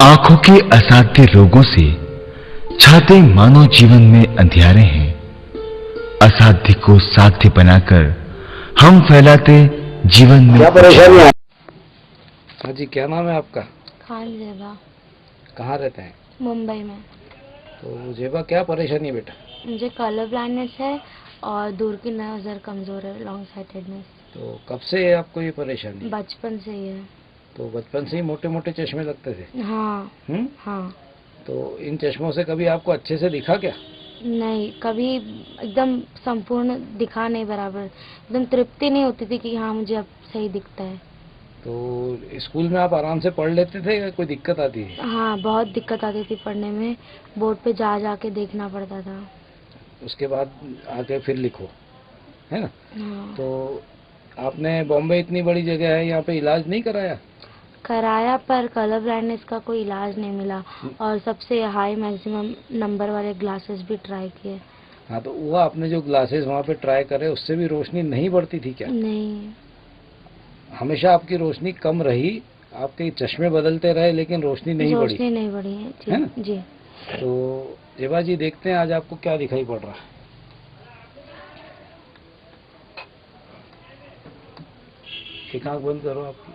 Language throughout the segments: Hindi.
आंखों के असाध्य रोगों से छाते मानव जीवन में अंधियारे हैं। असाध्य को साध्य बनाकर हम फैलाते जीवन में क्या परेशानी है? हाँ जी, क्या नाम है आपका? खान जेबा। कहाँ रहते हैं? मुंबई में। तो जेबा, क्या परेशानी है बेटा? मुझे कलर ब्लाइंडनेस है और दूर की नज़र कमज़ोर है, लॉन्ग साइटेडनेस। तो कब से है आपको ये परेशानी? बचपन से ही है। तो बचपन से ही मोटे मोटे चश्मे लगते थे? हाँ। हाँ। तो इन चश्मों से कभी आपको अच्छे से दिखा क्या? नहीं, कभी एकदम संपूर्ण दिखा नहीं, बराबर एकदम तृप्ति नहीं होती थी कि हाँ मुझे अब सही दिखता है। तो स्कूल में आप आराम से पढ़ लेते थे या कोई दिक्कत आती है? हाँ, बहुत दिक्कत आती थी पढ़ने में। बोर्ड पे जा जा के देखना पड़ता था। उसके बाद आके फिर लिखो, है ना? हाँ। तो आपने बॉम्बे इतनी बड़ी जगह है, यहाँ पे इलाज नहीं कराया? कराया, पर कलर ब्लाइंडनेस का कोई इलाज नहीं मिला और सबसे हाई मैक्सिमम नंबर वाले ग्लासेस भी ट्राई किए। हाँ, तो वो आपने जो ग्लासेस वहाँ पे ट्राई करे उससे भी रोशनी नहीं बढ़ती थी क्या? नहीं। हमेशा आपकी रोशनी कम रही, आपके चश्मे बदलते रहे लेकिन रोशनी नहीं बढ़ी, रोशनी नहीं बढ़ी है जी। है ना? जी। तो जेबा जी, देखते हैं आज आपको क्या दिखाई पड़ रहा है। एक आंख बंद करो आपकी,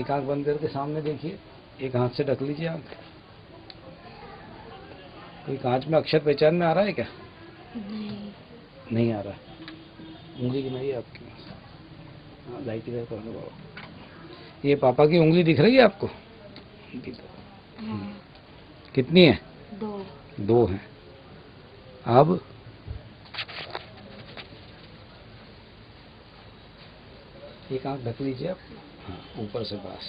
एक आंख बंद करके सामने देखिए, एक हाथ से ढक लीजिए आंख। कोई कांच में अक्षर पहचान में आ रहा है क्या? नहीं। नहीं आ रहा है। उंगली गिनाइए आपकी। हाँ, लाइट इधर कर दो बाबा। ये पापा की उंगली दिख रही है आपको? हाँ। कितनी है? 2। 2 है। अब एक आंख ढक लीजिए आप। हाँ, ऊपर से बस।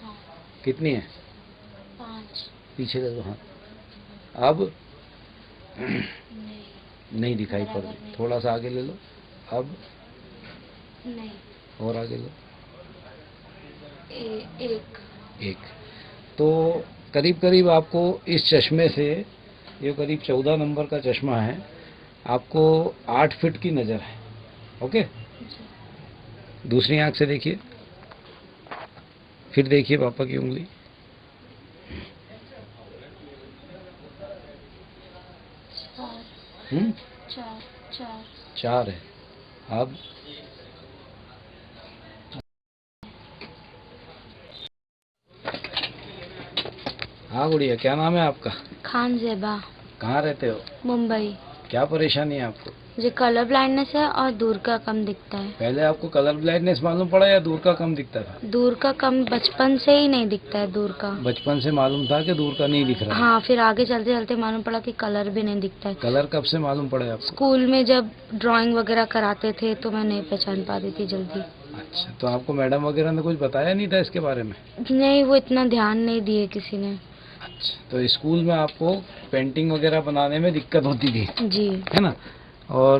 हाँ। कितनी है? 5। पीछे ले लो हाथ। अब नहीं दिखाई पड़ रही, थोड़ा सा आगे ले लो। अब नहीं। और आगे लो। एक। तो करीब करीब आपको इस चश्मे से, ये करीब 14 नंबर का चश्मा है, आपको 8 फीट की नज़र है। ओके, दूसरी आंख से देखिए, फिर देखिए पापा की उंगली। 4 है। अब हाँ गुड़िया, क्या नाम है आपका? खान जेबा। कहाँ रहते हो? मुंबई। क्या परेशानी है आपको? मुझे कलर ब्लाइंडनेस है और दूर का कम दिखता है। पहले आपको कलर ब्लाइंडनेस मालूम पड़ा या दूर का कम दिखता था? दूर का कम बचपन से ही नहीं दिखता है, दूर का। बचपन से मालूम था कि दूर का नहीं दिख रहा है? हाँ, फिर आगे चलते चलते मालूम पड़ा कि कलर भी नहीं दिखता है। कलर कब से मालूम पड़ा आपको? स्कूल में जब ड्राइंग वगैरह कराते थे तो मैं नहीं पहचान पाती थी जल्दी। अच्छा, तो आपको मैडम वगैरह ने कुछ बताया नहीं था इसके बारे में? नहीं, वो इतना ध्यान नहीं दिए किसी ने। अच्छा, तो स्कूल में आपको पेंटिंग वगैरह बनाने में दिक्कत होती थी, जी, है ना? और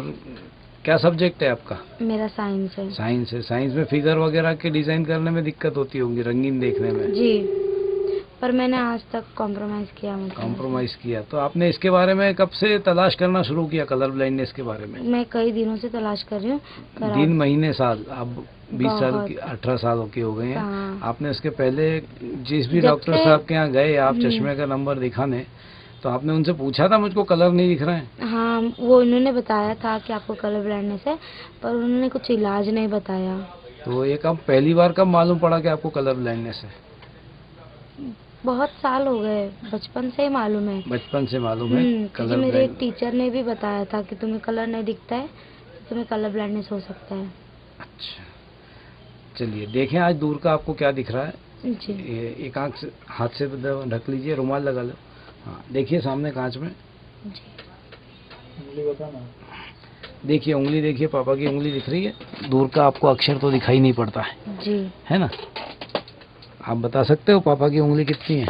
क्या सब्जेक्ट है आपका? मेरा साइंस है। साइंस है। साइंस में फिगर वगैरह के डिज़ाइन करने में दिक्कत होती होंगी, रंगीन देखने में। जी, पर मैंने आज तक कॉम्प्रोमाइज़ किया। मतलब कॉम्प्रोमाइज़ किया। तो आपने इसके बारे में कब से तलाश करना शुरू किया, कलर ब्लाइंडनेस के बारे में? मैं कई दिनों से तलाश कर रही हूँ। दिन, महीने, साल? अब 20 साल की, 18 साल के हो गए हैं। हाँ। आपने इसके पहले जिस भी डॉक्टर साहब के यहाँ गए आप चश्मे का नंबर दिखाने, तो आपने उनसे पूछा था मुझको कलर नहीं दिख रहा है? हाँ, वो उन्होंने बताया था कि आपको कलर ब्लाइंडनेस है, पर उन्होंने कुछ इलाज नहीं बताया। तो ये कब, पहली बार कब मालूम पड़ा कि आपको कलर ब्लाइंडनेस है? बहुत साल हो गए, बचपन से ही मालूम है। बचपन से मालूम है क्योंकि मेरे एक टीचर ने भी बताया था कि तुम्हें कलर नहीं दिखता है तो तुम्हें कलर ब्लाइंडनेस हो सकता है। अच्छा, चलिए देखें आज दूर का आपको क्या दिख रहा है। जी। एक आंख से हाथ से ढक लीजिए, रुमाल लगा लो। हाँ, देखिए सामने कांच में। जी। उंगली बताना। देखिए उंगली, देखिए पापा की उंगली दिख रही है? दूर का आपको अक्षर तो दिखाई नहीं पड़ता है जी, है ना? आप बता सकते हो पापा की उंगली कितनी है?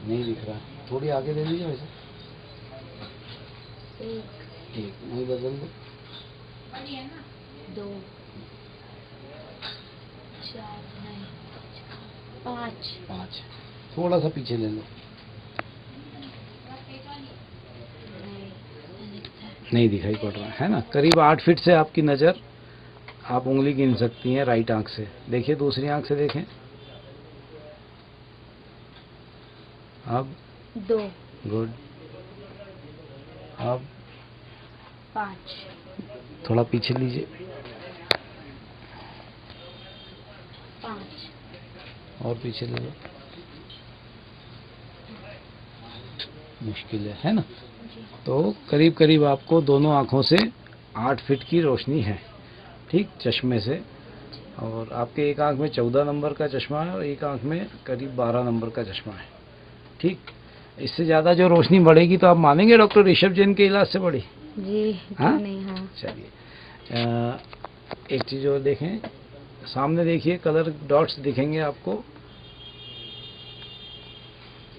नहीं दिख रहा। थोड़ी आगे ले लीजिए वैसे। एक नहीं, बदल दो। 2, 4, नहीं, 5। 5। थोड़ा सा पीछे ले लो। नहीं दिखाई पड़ रहा है ना। करीब 8 फीट से आपकी नज़र, आप उंगली गिन सकती हैं राइट आंख से। देखिए दूसरी आंख से देखें। अब 2, गुड। अब 5, थोड़ा पीछे लीजिए। 5, और पीछे ले लो। मुश्किल है ना। तो करीब करीब आपको दोनों आँखों से 8 फीट की रोशनी है, ठीक, चश्मे से। और आपके एक आंख में 14 नंबर का चश्मा है और एक आंख में करीब 12 नंबर का चश्मा है, ठीक। इससे ज़्यादा जो रोशनी बढ़ेगी तो आप मानेंगे डॉक्टर ऋषभ जैन के इलाज से बढ़ी? जी हाँ? क्यों नहीं। हाँ चलिए एक चीज़ और देखें, सामने देखिए कलर डॉट्स दिखेंगे आपको।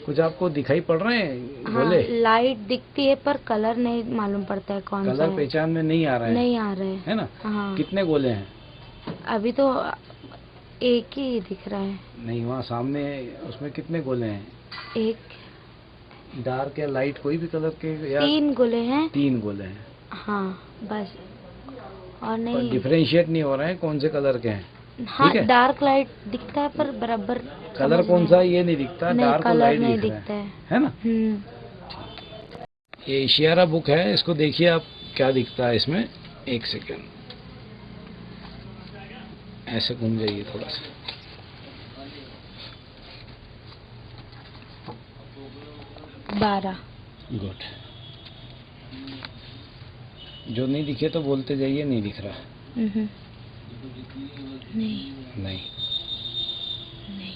कुछ आपको दिखाई पड़ रहे हैं हाँ, गोले? लाइट दिखती है पर कलर नहीं मालूम पड़ता है कौन सा कलर है। पहचान में नहीं आ रहे हैं? नहीं आ रहे है ना। हाँ, कितने गोले हैं? अभी तो एक ही दिख रहा है। नहीं, वहाँ सामने उसमें कितने गोले हैं? एक, डार्क या लाइट कोई भी कलर के या 3 गोले हैं। 3 गोले हैं। हाँ बस, और पर नहीं। डिफरेंशिएट नहीं हो रहे हैं कौन से कलर के हैं। हाँ, ठीक है? डार्क लाइट दिखता है पर बराबर कलर समझ कौन में सा है ये नहीं दिखता, नहीं, डार्क और कलर लाइट नहीं दिख रहा दिखता है ना। ये इशारा बुक है, इसको देखिए आप क्या दिखता है इसमें। एक सेकेंड, ऐसे घूम जाइए थोड़ा सा। बारह। गुड। जो नहीं दिखे तो बोलते जाइए नहीं दिख रहा। नहीं नहीं। नहीं।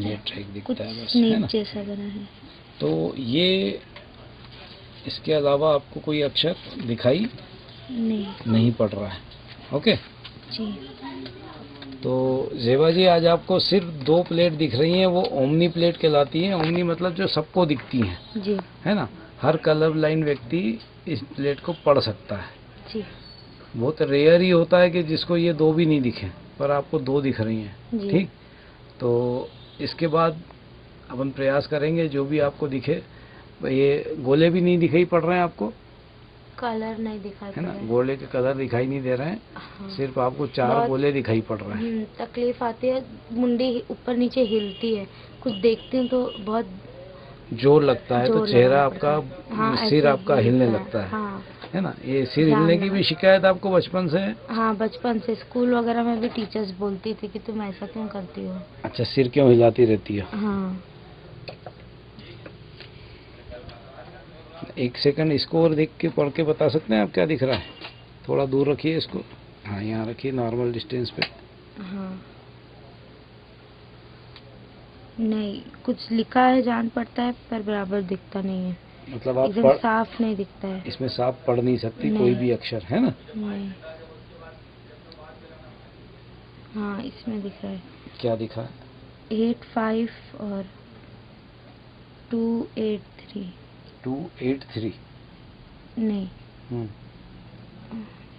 ये ट्रैक कुछ दिखता है बस, है स्नेक ना। जैसा बना है। तो ये इसके अलावा आपको कोई अक्षर दिखाई नहीं पड़ रहा है। ओके जी। तो जेबा जी, आज आपको सिर्फ 2 प्लेट दिख रही हैं, वो ओमनी प्लेट कहलाती हैं। ओमनी मतलब जो सबको दिखती हैं जी। है ना। हर कलर ब्लाइंड व्यक्ति इस प्लेट को पढ़ सकता है जी। बहुत रेयर ही होता है कि जिसको ये 2 भी नहीं दिखे, पर आपको 2 दिख रही हैं, ठीक। तो इसके बाद अपन प्रयास करेंगे जो भी आपको दिखे। ये गोले भी नहीं दिखाई पड़ रहे हैं आपको, कलर नहीं दिखाई है ना। पड़ रहा है। गोले के कलर दिखाई नहीं दे रहे हैं। हाँ। सिर्फ आपको 4 गोले दिखाई पड़ रहे हैं। तकलीफ आती है, मुंडी ऊपर नीचे हिलती है, कुछ देखती हूँ तो बहुत जोर लगता है, तो जोर चेहरा लगाना आपका पड़ता है। हाँ, सिर ऐसे आपका हिलने हिलता है। लगता है हाँ। है ना। ये सिर ध्यान हिलने की भी लगा। शिकायत आपको बचपन से है? हाँ, बचपन से स्कूल वगैरह में भी टीचर्स बोलती थी कि तुम ऐसा क्यों करती हो। अच्छा, सिर क्यों हिलाती रहती है? हाँ। एक सेकंड, इसको और देख के पढ़ के बता सकते हैं आप क्या दिख रहा है? थोड़ा दूर रखिए इसको। हाँ, यहाँ रखिए नॉर्मल डिस्टेंस पे। हाँ, नहीं, कुछ लिखा है जान पड़ता है पर बराबर दिखता नहीं है। मतलब आप एकदम साफ नहीं दिखता है। इसमें साफ पढ़ नहीं सकती नहीं। कोई भी अक्षर, है ना। नहीं। हाँ, इसमें दिख रहा है क्या दिखा है? 85 और 283। 283। नहीं,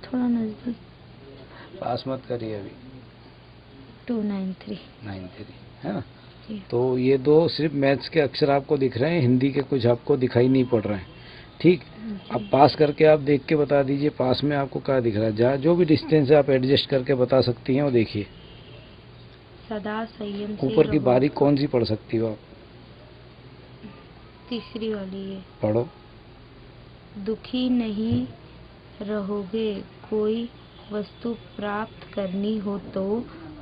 थोड़ा नजदीक। पास मत करिए अभी। 293। 93, है ना। जी। तो ये 2 सिर्फ मैथ्स के अक्षर आपको दिख रहे हैं, हिंदी के कुछ आपको दिखाई नहीं पड़ रहे हैं, ठीक। अब पास करके आप देख के बता दीजिए, पास में आपको क्या दिख रहा है। जहाँ जो भी डिस्टेंस है आप एडजस्ट करके बता सकती हैं, वो देखिए। सदा संयम से ऊपर की रहो। बारीक कौन सी पढ़ सकती हो आप? तीसरी वाली है। पढ़ो। दुखी नहीं रहोगे, कोई वस्तु प्राप्त करनी हो तो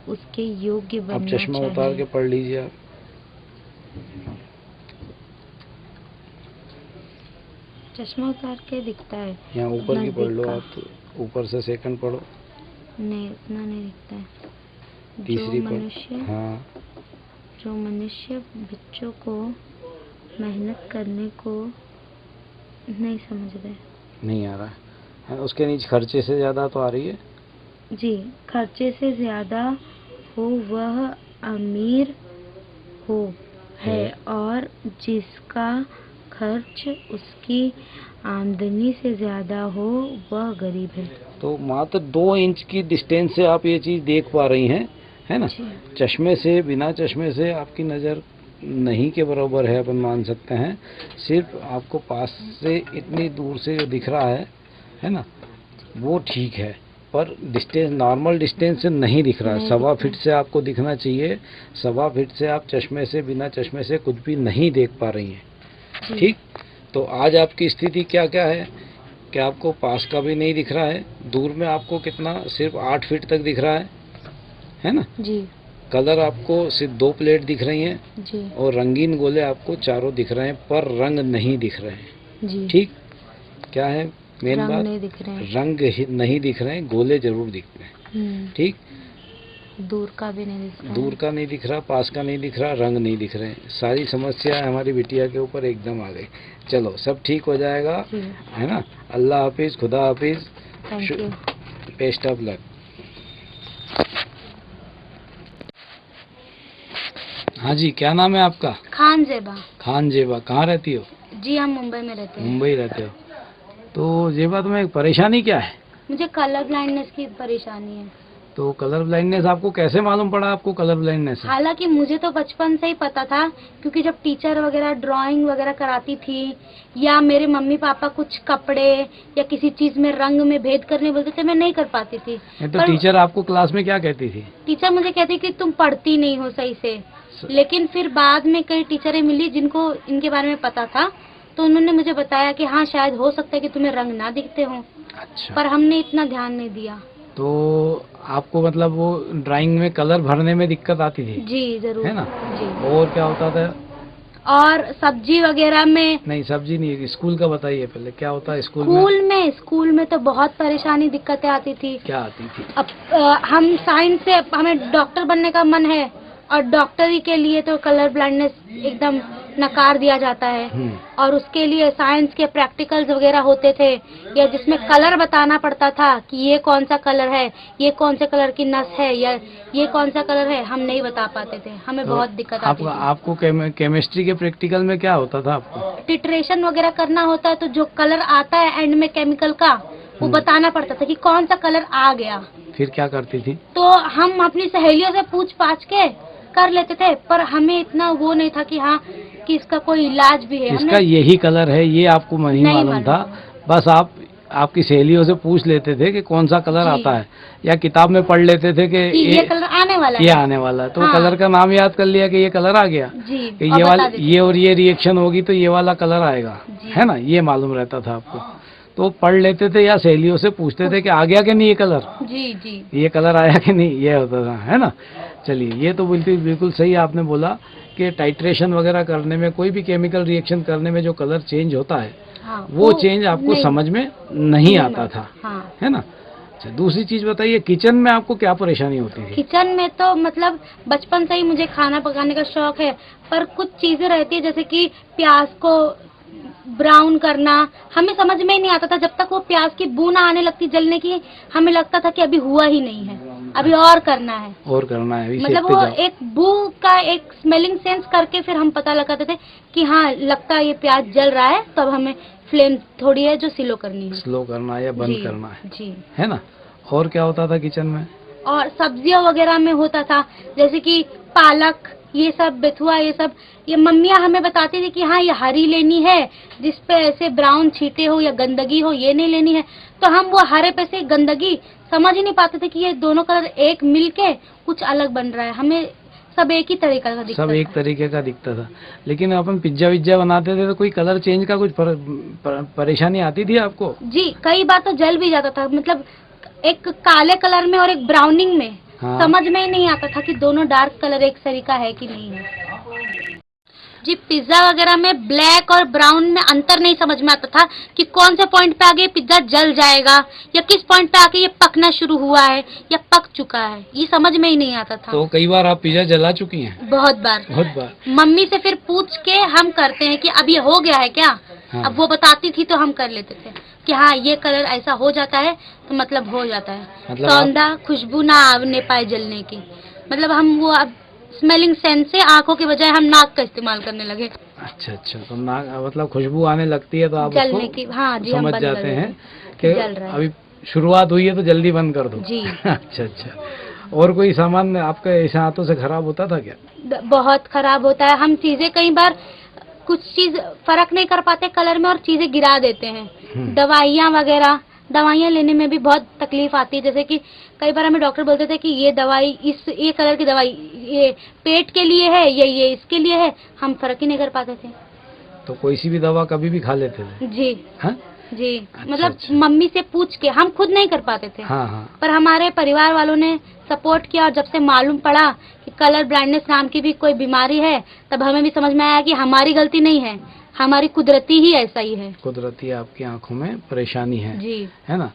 उसके योग्य बनना आप चाहिए। चश्मा उतार के पढ़ लीजिए आप। चश्मा उतार के दिखता है। यहाँ ऊपर की पढ़ लो नजदीक का। आप, ऊपर से सेकंड पढ़ो। नहीं, उतना नहीं दिखता है। तीसरी जो पढ़। मनुष्य हाँ, जो मनुष्य बच्चों को मेहनत करने को नहीं समझ रहे। नहीं आ रहा है। उसके नीचे खर्चे से ज़्यादा तो आ रही है। जी, खर्चे से ज़्यादा हो वह अमीर हो, है और जिसका खर्च उसकी आमदनी से ज्यादा हो वह गरीब है। तो मात्र 2 इंच की डिस्टेंस से आप ये चीज़ देख पा रही हैं, है ना। चश्मे से, बिना चश्मे से आपकी नज़र नहीं के बराबर है, अपन मान सकते हैं। सिर्फ आपको पास से इतनी दूर से जो दिख रहा है ना, वो ठीक है, पर डिस्टेंस, नॉर्मल डिस्टेंस से नहीं दिख रहा है। 1.25 फीट से आपको दिखना चाहिए। 1.25 फीट से आप चश्मे से, बिना चश्मे से कुछ भी नहीं देख पा रही हैं। ठीक, तो आज आपकी स्थिति क्या क्या है कि आपको पास का भी नहीं दिख रहा है, दूर में आपको कितना, सिर्फ 8 फीट तक दिख रहा है ना जी। कलर आपको सिर्फ 2 प्लेट दिख रही हैं जी। और रंगीन गोले आपको चारों दिख रहे हैं, पर रंग नहीं दिख रहे हैं। जी। ठीक, क्या है मेन बात? नहीं दिख रहे हैं। रंग नहीं दिख रहे हैं, गोले जरूर दिख रहे हैं। ठीक, दूर का भी नहीं दिख रहा, दूर का नहीं दिख रहा, पास का नहीं दिख रहा, रंग नहीं दिख रहे हैं। सारी समस्या हमारी बिटिया के ऊपर एकदम आ गई। चलो, सब ठीक हो जाएगा, है ना। अल्लाह हाफिज, खुदा हाफिज, बेस्ट ऑफ लक। हाँ जी, क्या नाम है आपका? खान जेबा। खान जेबा, कहाँ रहती हो? जी, हम मुंबई में रहते हैं। मुंबई रहते हो। तो जेबा, तुम्हें परेशानी क्या है? मुझे कलर ब्लाइंडनेस की परेशानी है। तो कलर ब्लाइंडनेस आपको कैसे मालूम पड़ा आपको कलर ब्लाइंडनेस है? हालांकि मुझे तो बचपन से ही पता था, क्योंकि जब टीचर वगैरह ड्राइंग वगैरह कराती थी या मेरे मम्मी पापा कुछ कपड़े या किसी चीज में रंग में भेद करने बोलते थे, मैं नहीं कर पाती थी। तो टीचर आपको क्लास में क्या कहती थी? टीचर मुझे कहती कि तुम पढ़ती नहीं हो सही से। लेकिन फिर बाद में कई टीचरें मिली जिनको इनके बारे में पता था, तो उन्होंने मुझे बताया कि हाँ, शायद हो सकता है कि तुम्हें रंग ना दिखते हो। अच्छा। पर हमने इतना ध्यान नहीं दिया। तो आपको मतलब वो ड्राइंग में कलर भरने में दिक्कत आती थी? जी जरूर, है ना जी। और क्या होता था? और सब्जी वगैरह में? नहीं, सब्जी नहीं, स्कूल का बताइए पहले, क्या होता है स्कूल में? स्कूल में तो बहुत परेशानी, दिक्कतें आती थी। क्या आती थी? अब हम साइंस से, हमें डॉक्टर बनने का मन है और डॉक्टरी के लिए तो कलर ब्लाइंडनेस एकदम नकार दिया जाता है। और उसके लिए साइंस के प्रैक्टिकल्स वगैरह होते थे, या जिसमें कलर बताना पड़ता था कि ये कौन सा कलर है, ये कौन से कलर की नस है, या ये कौन सा कलर है, हम नहीं बता पाते थे। हमें तो बहुत दिक्कत आती थी। आपको केमिस्ट्री के प्रैक्टिकल में क्या होता था आपको? टिट्रेशन वगैरह करना होता है, तो जो कलर आता है एंड में केमिकल का, वो बताना पड़ता था कि कौन सा कलर आ गया। फिर क्या करती थी? तो हम अपनी सहेलियों से पूछ पाछ के कर लेते थे, पर हमें इतना वो नहीं था कि हाँ, कि इसका कोई इलाज भी है। इसका यही कलर है, ये आपको नहीं मालूम था। बस आपकी सहेलियों से पूछ लेते थे कि कौन सा कलर आता है, या किताब में पढ़ लेते थे कि ये कलर आने वाला है, ये आने वाला है। तो हाँ। कलर का नाम याद कर लिया कि ये कलर आ गया जी, कि ये वाला, ये और ये रिएक्शन होगी तो ये वाला कलर आएगा, है ना, ये मालूम रहता था आपको। तो पढ़ लेते थे या सहेलियों से पूछते थे कि आ गया कि नहीं ये कलर, जी, ये कलर आया कि नहीं, ये होता था, है ना। चलिए, ये तो बिल्कुल सही आपने बोला कि टाइट्रेशन वगैरह करने में, कोई भी केमिकल रिएक्शन करने में जो कलर चेंज होता है, हाँ, वो चेंज आपको समझ में नहीं आता था, हाँ। है ना। अच्छा, दूसरी चीज बताइए, किचन में आपको क्या परेशानी होती थी? किचन में तो मतलब बचपन से ही मुझे खाना पकाने का शौक है, पर कुछ चीजें रहती है जैसे कि प्याज को ब्राउन करना, हमें समझ में ही नहीं आता था। जब तक वो प्याज की बू ना आने लगती जलने की, हमें लगता था कि अभी हुआ ही नहीं है, अभी और करना है, मतलब वो एक बू का एक स्मेलिंग सेंस करके फिर हम पता लगाते थे कि हाँ, लगता है ये प्याज जल रहा है, तब हमें फ्लेम थोड़ी है जो स्लो करनी है, स्लो करना है या बंद करना है, जी, है ना। और क्या होता था किचन में? और सब्जियों वगैरह में होता था, जैसे कि पालक, ये सब बेथुआ, ये सब, ये मम्मियाँ हमें बताती थी कि हाँ, ये हरी लेनी है जिसपे ऐसे ब्राउन छींटे हो या गंदगी हो, ये नहीं लेनी है। तो हम वो हरे पे से गंदगी समझ ही नहीं पाते थे कि ये दोनों कलर एक मिलके कुछ अलग बन रहा है। हमें सब एक ही तरीके का दिखता था, सब एक तरीके का दिखता था। लेकिन अपन पिज्जा विज्जा बनाते थे तो कोई कलर चेंज का कुछ परेशानी आती थी आपको? जी, कई बार तो जल भी जाता था, मतलब एक काले कलर में और एक ब्राउनिंग में, हाँ। समझ में ही नहीं आता था कि दोनों डार्क कलर एक तरीका है कि नहीं है। जी, पिज्जा वगैरह में ब्लैक और ब्राउन में अंतर नहीं समझ में आता था कि कौन से पॉइंट पे आगे पिज्जा जल जाएगा या किस पॉइंट पे आके ये पकना शुरू हुआ है या पक चुका है, ये समझ में ही नहीं आता था। तो कई बार आप पिज्जा जला चुकी हैं? बहुत बार। मम्मी से फिर पूछ के हम करते हैं कि अब ये हो गया है क्या, हाँ। अब वो बताती थी तो हम कर लेते थे कि हाँ, ये कलर ऐसा हो जाता है तो मतलब हो जाता है, मतलब सौंधा खुशबू ना आने पाए जलने की, मतलब हम वो अब स्मेलिंग सेंस से आंखों के बजाय हम नाक का इस्तेमाल करने लगे। अच्छा अच्छा, तो नाक मतलब खुशबू आने लगती है तो आप जलने उसको की, हाँ जी, हम समझ बंद कर जाते देते हैं कि कि जल रहा है। अभी शुरुआत हुई है तो जल्दी बंद कर दो। जी। अच्छा अच्छा, और कोई सामान आपका ऐसे हाथों से खराब होता था क्या? बहुत खराब होता है। हम चीजें कई बार कुछ चीज फर्क नहीं कर पाते कलर में और चीजें गिरा देते हैं। दवाइयाँ वगैरह, दवाइयाँ लेने में भी बहुत तकलीफ आती है। जैसे कि कई बार हमें डॉक्टर बोलते थे कि ये दवाई, ये कलर की दवाई ये पेट के लिए है, ये इसके लिए है, हम फर्क ही नहीं कर पाते थे। तो कोई सी भी दवा कभी भी खा लेते थे? जी हाँ जी। अच्छा, मतलब अच्छा। मम्मी से पूछ के, हम खुद नहीं कर पाते थे। हाँ हाँ, पर हमारे परिवार वालों ने सपोर्ट किया और जब से मालूम पड़ा कि कलर ब्लाइंडनेस नाम की भी कोई बीमारी है, तब हमें भी समझ में आया कि हमारी गलती नहीं है, हमारी कुदरती ही ऐसा ही है। कुदरती आपकी आंखों में परेशानी है जी। है ना?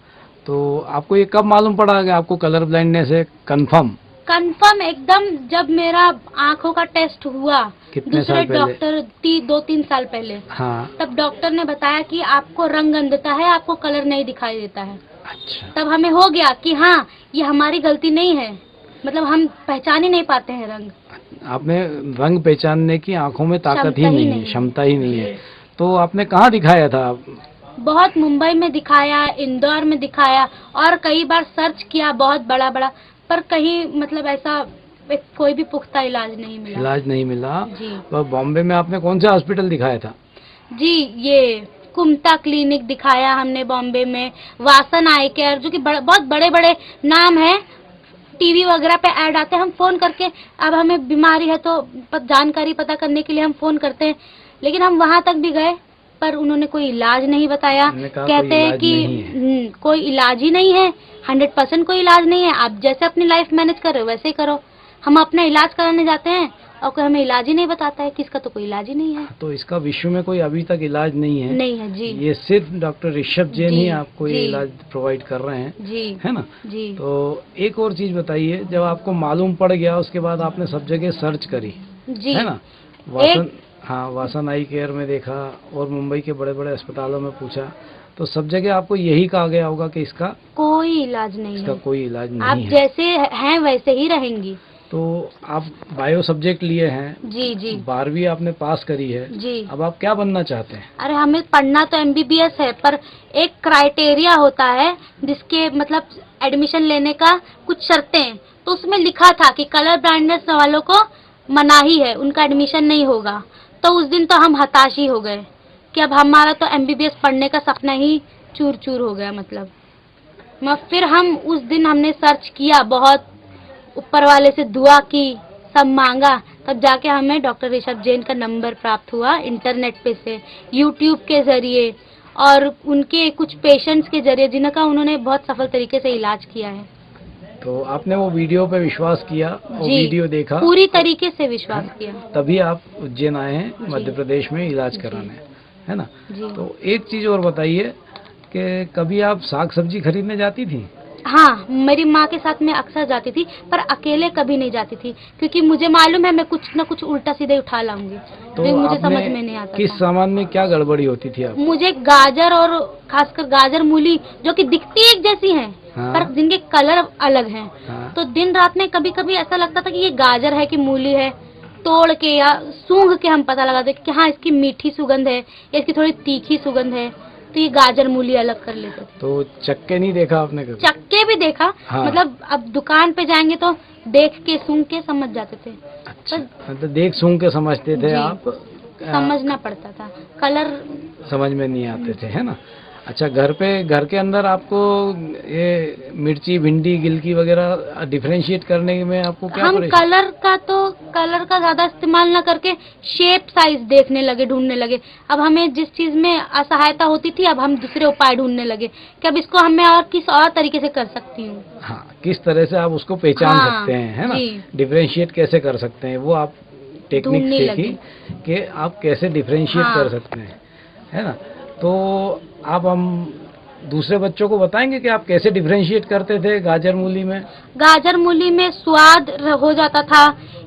तो आपको ये कब मालूम पड़ा कि आपको कलर ब्लाइंडनेस है कंफर्म एकदम जब मेरा आंखों का टेस्ट हुआ, कितने दूसरे साल पहले? डॉक्टर 2-3 साल पहले, हाँ, तब डॉक्टर ने बताया कि आपको रंग अंधता है, आपको कलर नहीं दिखाई देता है। अच्छा। तब हमें हो गया कि हाँ, ये हमारी गलती नहीं है, मतलब हम पहचान ही नहीं पाते हैं रंग। आपने रंग पहचानने की आंखों में ताकत क्षमता ही ही नहीं है, नहीं है। क्षमता ही नहीं है। तो आपने कहाँ दिखाया था? बहुत मुंबई में दिखाया, इंदौर में दिखाया और कई बार सर्च किया बहुत बड़ा बड़ा, पर कहीं मतलब ऐसा कोई भी पुख्ता इलाज नहीं मिला। इलाज नहीं मिला। जी। तो बॉम्बे में आपने कौन सा हॉस्पिटल दिखाया था? जी, ये कुमता क्लिनिक दिखाया हमने बॉम्बे में, वासन आई केयर, जो कि बहुत बड़े बड़े नाम है, टीवी वगैरह पे ऐड आते हैं। हम फोन करके, अब हमें बीमारी है तो जानकारी पता करने के लिए हम फोन करते हैं, लेकिन हम वहां तक भी गए पर उन्होंने कोई इलाज नहीं बताया। कहते हैं कि कोई इलाज ही नहीं है, 100% कोई इलाज नहीं है, आप जैसे अपनी लाइफ मैनेज कर रहे हो वैसे ही करो। हम अपना इलाज कराने जाते हैं और कोई हमें इलाज ही नहीं बताता है कि इसका तो कोई इलाज ही नहीं है। तो इसका विश्व में कोई अभी तक इलाज नहीं है? नहीं है जी। ये सिर्फ डॉक्टर ऋषभ जैन जी, ही आपको ये जी। इलाज प्रोवाइड कर रहे हैं, जी है ना? जी। तो एक और चीज बताइए, जब आपको मालूम पड़ गया उसके बाद आपने सब जगह सर्च करी, जी, है ना? वासन, हाँ, वासन आई केयर में देखा और मुंबई के बड़े बड़े अस्पतालों में पूछा, तो सब जगह आपको यही कहा गया होगा कि इसका कोई इलाज नहीं इसका है, कोई इलाज नहीं आप है। जैसे हैं वैसे ही रहेंगी। तो आप बायो सब्जेक्ट लिए हैं, जी जी 12वीं आपने पास करी है, जी। अब आप क्या बनना चाहते हैं? अरे हमें पढ़ना तो MBBS है, पर एक क्राइटेरिया होता है जिसके मतलब एडमिशन लेने का कुछ शर्तें, तो उसमें लिखा था कि कलर ब्लाइंडनेस वालों को मनाही है, उनका एडमिशन नहीं होगा। तो उस दिन तो हम हताश ही हो गए कि अब हमारा तो MBBS पढ़ने का सपना ही चूर चूर हो गया। मतलब फिर हम उस दिन हमने सर्च किया, बहुत ऊपर वाले से दुआ की, सब मांगा, तब जाके हमें डॉक्टर ऋषभ जैन का नंबर प्राप्त हुआ इंटरनेट पे से, यूट्यूब के जरिए और उनके कुछ पेशेंट्स के जरिए जिनका उन्होंने बहुत सफल तरीके से इलाज किया है। तो आपने वो वीडियो पे विश्वास किया और जी, वीडियो देखा, पूरी तरीके से विश्वास किया, तभी आप उज्जैन आए हैं मध्य प्रदेश में इलाज कराने, है ना? जी। तो एक चीज और बताइए कि कभी आप साग सब्जी खरीदने जाती थी? हाँ, मेरी माँ के साथ मैं अक्सर जाती थी, पर अकेले कभी नहीं जाती थी, क्योंकि मुझे मालूम है मैं कुछ न कुछ उल्टा सीधे उठा लाऊंगी, तो मुझे समझ में नहीं आता किस था। सामान में क्या गड़बड़ी होती थी आप? मुझे गाजर और खासकर गाजर मूली जो कि दिखती एक जैसी हैं, हाँ। पर जिनके कलर अलग हैं, हाँ। तो दिन रात में कभी कभी ऐसा लगता था कि ये गाजर है कि मूली है, तोड़ के या सूंघ के हम पता लगाते कि हाँ इसकी मीठी सुगंध है या इसकी थोड़ी तीखी सुगंध है, तो ये गाजर मूली अलग कर लेते थे। तो चक्के नहीं देखा आपने कभी? चक्के भी देखा। हाँ। मतलब अब दुकान पे जाएंगे तो देख के सूंघ के समझ जाते थे। अच्छा, तो देख सूंघ के समझते थे जी, आप? समझना पड़ता था, कलर समझ में नहीं आते थे, है ना? अच्छा, घर के अंदर आपको ये मिर्ची, भिंडी, गिलकी वगैरह डिफरेंशिएट करने में आपको क्या हम परेशानी? कलर का ज्यादा इस्तेमाल ना करके शेप साइज देखने लगे, ढूंढने लगे। अब हमें जिस चीज में असहायता होती थी, अब हम दूसरे उपाय ढूंढने लगे कि अब इसको हमें और किस और तरीके से कर सकती हूँ। हाँ, किस तरह से आप उसको पहचान हाँ, सकते हैं, है ना? जी। डिफरेंशिएट कैसे कर सकते हैं, वो आप टेक्निक ढूंढने सीखी कि आप कैसे डिफरेंशिएट हाँ। कर सकते हैं, है ना? तो आप हम दूसरे बच्चों को बताएंगे कि आप कैसे डिफरेंशिएट करते थे गाजर मूली में? गाजर मूली में स्वाद हो जाता था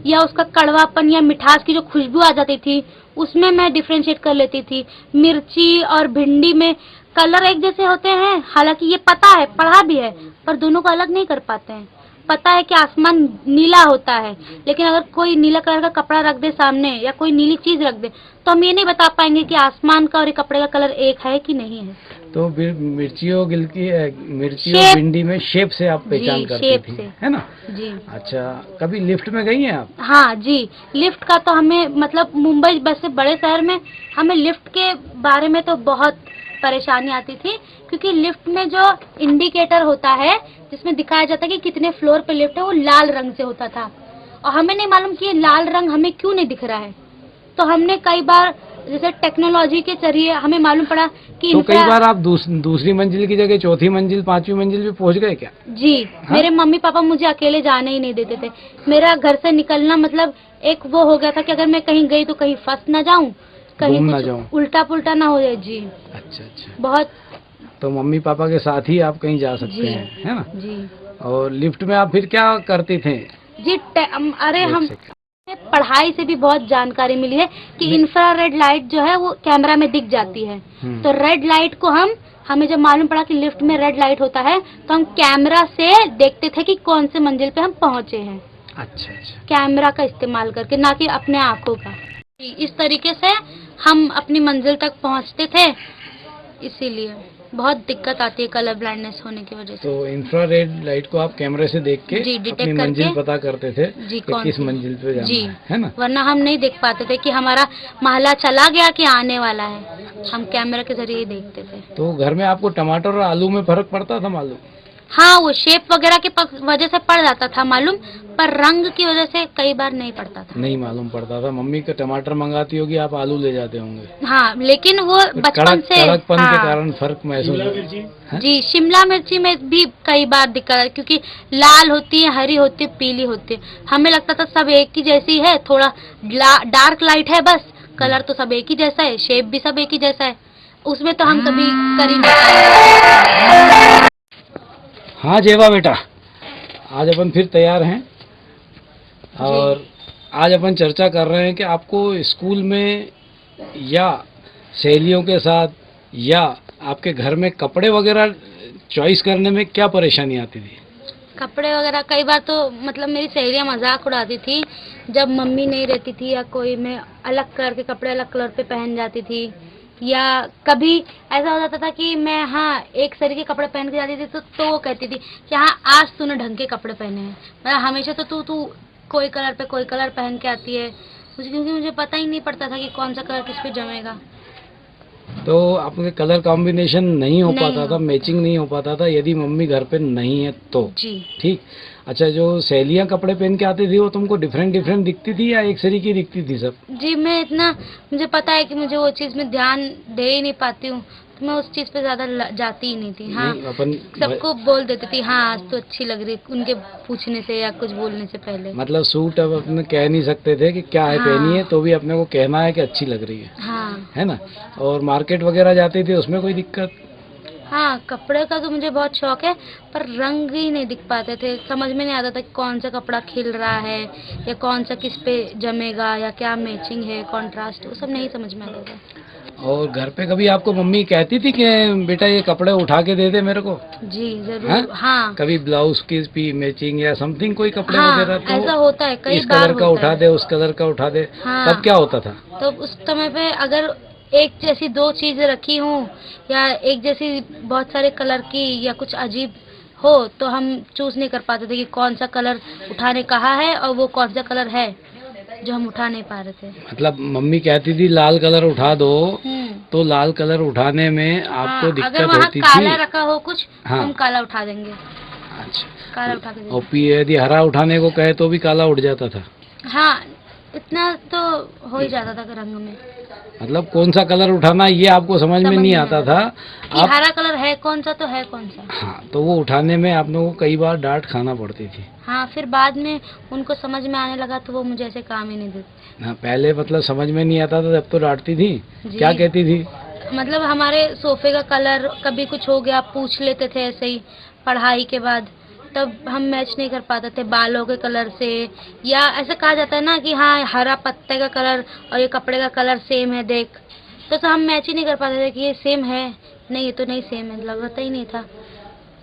या उसका कड़वापन या मिठास की जो खुशबू आ जाती थी, उसमें मैं डिफरेंशिएट कर लेती थी। मिर्ची और भिंडी में कलर एक जैसे होते हैं, हालांकि ये पता है, पढ़ा भी है, पर दोनों को अलग नहीं कर पाते हैं। पता है कि आसमान नीला होता है, लेकिन अगर कोई नीला कलर का कपड़ा रख दे सामने या कोई नीली चीज रख दे तो हम ये नहीं बता पाएंगे कि आसमान का और ये कपड़े का कलर एक है कि नहीं है। तो फिर मिर्ची और मिर्ची और शेप। भिंडी में शेप से आप पहचान जी, करती शेप थी, से। है ना? जी अच्छा, कभी लिफ्ट में गई हैं आप? हाँ जी, लिफ्ट का तो हमें मतलब मुंबई वैसे बड़े शहर में हमें लिफ्ट के बारे में तो बहुत परेशानी आती थी, क्योंकि लिफ्ट में जो इंडिकेटर होता है जिसमें दिखाया जाता है कि कितने फ्लोर पे लिफ्ट है, वो लाल रंग से होता था और हमें नहीं मालूम कि ये लाल रंग हमें क्यों नहीं दिख रहा है। तो हमने कई बार जैसे टेक्नोलॉजी के जरिए हमें मालूम पड़ा कि तो कई बार आप दूसरी मंजिल की जगह चौथी मंजिल, पांचवी मंजिल पे पहुंच गए क्या? जी हाँ? मेरे मम्मी पापा मुझे अकेले जाने ही नहीं देते थे। मेरा घर से निकलना मतलब एक वो हो गया था कि अगर मैं कहीं गई तो कहीं फंस ना जाऊं, कहीं गुम ना कुछ जाऊं। उल्टा पुल्टा ना हो जाए। जी अच्छा अच्छा, बहुत। तो मम्मी पापा के साथ ही आप कहीं जा सकते जी हैं, है ना? जी और लिफ्ट में आप फिर क्या करते थे? जी अरे एक हम सेकंड। पढ़ाई से भी बहुत जानकारी मिली है कि इंफ्रारेड लाइट जो है वो कैमरा में दिख जाती है। तो रेड लाइट को हमें जब मालूम पड़ा कि लिफ्ट में रेड लाइट होता है तो हम कैमरा से देखते थे कि कौन से मंजिल पे हम पहुंचे हैं। अच्छा अच्छा, कैमरा का इस्तेमाल करके, ना कि अपने आंखों का। इस तरीके से हम अपनी मंजिल तक पहुंचते थे, इसीलिए बहुत दिक्कत आती है कलर ब्लाइंडनेस होने की वजह से। तो इंफ्रारेड लाइट को आप कैमरे से देख के जी, डिटेक्ट अपनी मंजिल करके। पता करते थे जी, कि कौन किस सी? मंजिल पे जाना जी है ना? वरना हम नहीं देख पाते थे कि हमारा महला चला गया कि आने वाला है, हम कैमरा के जरिए ही देखते थे। तो घर में आपको टमाटर और आलू में फर्क पड़ता था मालूम? हाँ, वो शेप वगैरह के वजह से पड़ जाता था मालूम, पर रंग की वजह से कई बार नहीं पड़ता था। नहीं मालूम पड़ता था। मम्मी का टमाटर मंगाती होगी, आप आलू ले जाते होंगे। हाँ, लेकिन वो बचपन से कड़कपन के हाँ, कारण फर्क महसूस होता। जी शिमला मिर्ची में भी कई बार दिक्कत है, क्योंकि लाल होती है, हरी होती है, पीली होती है। हमें लगता था सब एक ही जैसी है, थोड़ा डार्क लाइट है बस, कलर तो सब एक ही जैसा है, शेप भी सब एक ही जैसा है, उसमें तो हम कभी कर ही नहीं पाए। हाँ जेवा बेटा, आज अपन फिर तैयार हैं और आज अपन चर्चा कर रहे हैं कि आपको स्कूल में या सहेलियों के साथ या आपके घर में कपड़े वगैरह चॉइस करने में क्या परेशानी आती थी? कपड़े वगैरह कई बार तो मतलब मेरी सहेलियां मजाक उड़ाती थी, जब मम्मी नहीं रहती थी या कोई, मैं अलग कलर के कपड़े अलग कलर पे पहन जाती थी, या कभी ऐसा हो जाता था कि मैं एक सरी के कपड़े पहन के जाती थी तो वो कहती थी कि हाँ आज तूने ढंग के कपड़े पहने हैं, मतलब हमेशा तो तू कोई कलर पे कोई कलर पहन के आती है, क्योंकि मुझे पता ही नहीं पड़ता था कि कौन सा कलर किस पे जमेगा। तो आपके कलर कॉम्बिनेशन नहीं हो नहीं पाता हो। था, मैचिंग नहीं हो पाता था यदि मम्मी घर पे नहीं है तो। जी ठीक। अच्छा, जो सहेलियां कपड़े पहन के आती थी वो तुमको डिफरेंट डिफरेंट दिखती थी या एक सरी की दिखती थी सब? जी, मैं इतना मुझे पता है कि मुझे वो चीज़ में ध्यान दे ही नहीं पाती हूँ, तो मैं उस चीज़ पे ज़्यादा जाती ही नहीं थी। हाँ, नहीं, अपन सबको बोल देती थी हाँ आज तो अच्छी लग रही है, उनके पूछने से या कुछ बोलने से पहले। मतलब सूट अब अपने कह नहीं सकते थे कि क्या है हाँ। पहनी है, तो भी अपने को कहना है कि अच्छी लग रही हाँ है ना? और मार्केट वगैरह जाते थे उसमें कोई दिक्कत? हाँ, कपड़े का तो मुझे बहुत शौक है, पर रंग ही नहीं दिख पाते थे, समझ में नहीं आता था कि कौन सा कपड़ा खिल रहा है या कौन सा किस पे जमेगा या क्या मैचिंग है, कॉन्ट्रास्ट, वो सब नहीं समझ में आता था। और घर पे कभी आपको मम्मी कहती थी कि बेटा ये कपड़े उठा के दे दे मेरे को? जी जरूर। हाँ? हाँ कभी ब्लाउज की भी मैचिंग या समथिंग कोई कपड़े हाँ, वगैरह तो ऐसा होता है, कई इस बार कलर का होता उठा है। दे, उस कलर का उठा दे, हाँ। तब क्या होता था? तो उस समय पे अगर एक जैसी दो चीजें रखी हूँ या एक जैसी बहुत सारे कलर की या कुछ अजीब हो तो हम चूज नहीं कर पाते थे कि कौन सा कलर उठाने कहा है और वो कौन सा कलर है जो हम उठा नहीं पा रहे थे। मतलब मम्मी कहती थी लाल कलर उठा दो, तो लाल कलर उठाने में आपको हाँ, दिक्कत अगर वहाँ होती काला थी? रखा हो कुछ हाँ। तो हम काला उठा देंगे, अच्छा, काला उठा के और देंगे। यदि हरा उठाने को कहे तो भी काला उठ जाता था? हाँ, इतना तो हो ही जाता था रंग में। मतलब कौन सा कलर उठाना ये आपको समझ में नहीं आता था? कि आप हरा कलर है कौन सा तो है कौन सा। हाँ, तो वो उठाने में आप लोगों को कई बार डांट खाना पड़ती थी? हाँ, फिर बाद में उनको समझ में आने लगा तो वो मुझे ऐसे काम ही नहीं देते। हाँ, पहले मतलब समझ में नहीं आता था तब तो डांटती थी? जी। क्या कहती थी? मतलब हमारे सोफे का कलर कभी कुछ हो गया पूछ लेते थे ऐसे ही पढ़ाई के बाद, तब हम मैच नहीं कर पाते थे बालों के कलर से, या ऐसा कहा जाता है ना कि हाँ हरा पत्ते का कलर और ये कपड़े का कलर सेम है देख, तो हम मैच ही नहीं कर पाते थे कि ये सेम है, नहीं ये तो नहीं सेम है, लगता ही नहीं था।